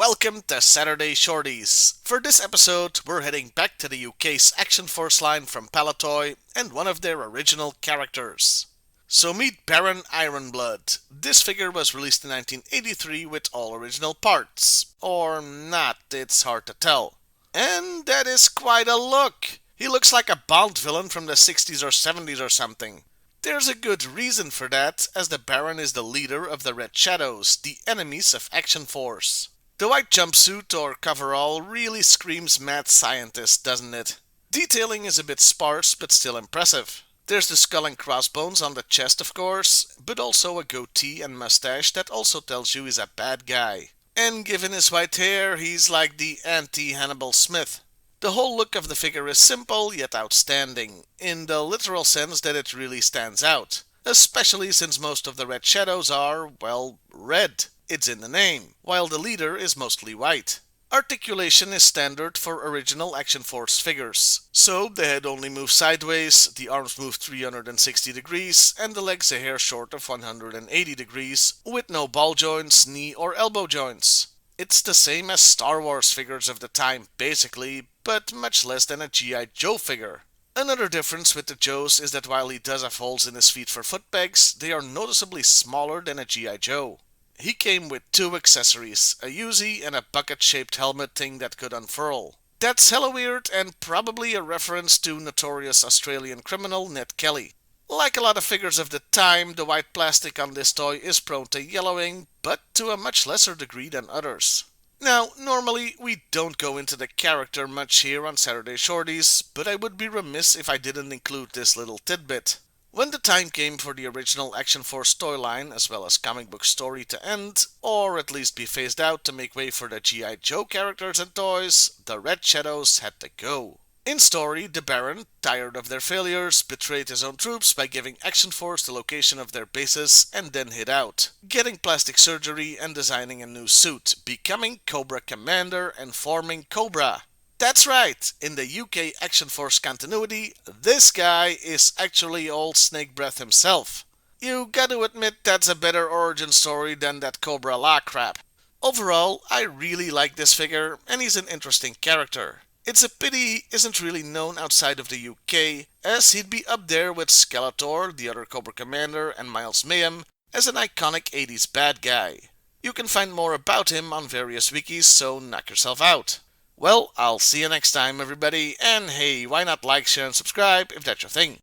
welcome to Saturday Shorties. For this episode, we're heading back to the UK's Action Force line from Palatoy and one of their original characters. So meet Baron Ironblood. This figure was released in 1983 with all original parts. Or not, it's hard to tell. And that is quite a look. He looks like a Bond villain from the 60s or 70s or something. There's a good reason for that, as the Baron is the leader of the Red Shadows, the enemies of Action Force. The white jumpsuit or coverall really screams mad scientist, doesn't it? Detailing is a bit sparse, but still impressive. There's the skull and crossbones on the chest, of course, but also a goatee and mustache that also tells you he's a bad guy. And given his white hair, he's like the anti-Hannibal Smith. The whole look of the figure is simple yet outstanding, in the literal sense that it really stands out. Especially since most of the Red Shadows are, well, red. It's in the name, while the leader is mostly white. Articulation is standard for original Action Force figures. So the head only moves sideways, the arms move 360 degrees, and the legs a hair short of 180 degrees, with no ball joints, knee or elbow joints. It's the same as Star Wars figures of the time, basically, but much less than a G.I. Joe figure. Another difference with the Joes is that while he does have holes in his feet for foot pegs, they are noticeably smaller than a G.I. Joe. He came with two accessories, a Uzi and a bucket-shaped helmet thing that could unfurl. That's hella weird and probably a reference to notorious Australian criminal Ned Kelly. Like a lot of figures of the time, the white plastic on this toy is prone to yellowing, but to a much lesser degree than others. Now, normally we don't go into the character much here on Saturday Shorties, but I would be remiss if I didn't include this little tidbit. When the time came for the original Action Force toy line, as well as comic book story to end, or at least be phased out to make way for the G.I. Joe characters and toys, the Red Shadows had to go. In story, the Baron, tired of their failures, betrayed his own troops by giving Action Force the location of their bases and then hid out, getting plastic surgery and designing a new suit, becoming Cobra Commander and forming Cobra. That's right, in the UK Action Force continuity, this guy is actually old Snake Breath himself. You gotta admit that's a better origin story than that Cobra La crap. Overall, I really like this figure, and he's an interesting character. It's a pity he isn't really known outside of the UK, as he'd be up there with Skeletor, the other Cobra Commander, and Miles Mayhem as an iconic 80s bad guy. You can find more about him on various wikis, so knock yourself out. Well, I'll see you next time, everybody, and hey, why not like, share, and subscribe if that's your thing.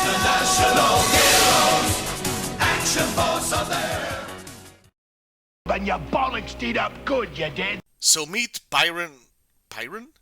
International heroes, Action Force are there. And your bollocks did up good, you did. So meet Byron... Byron?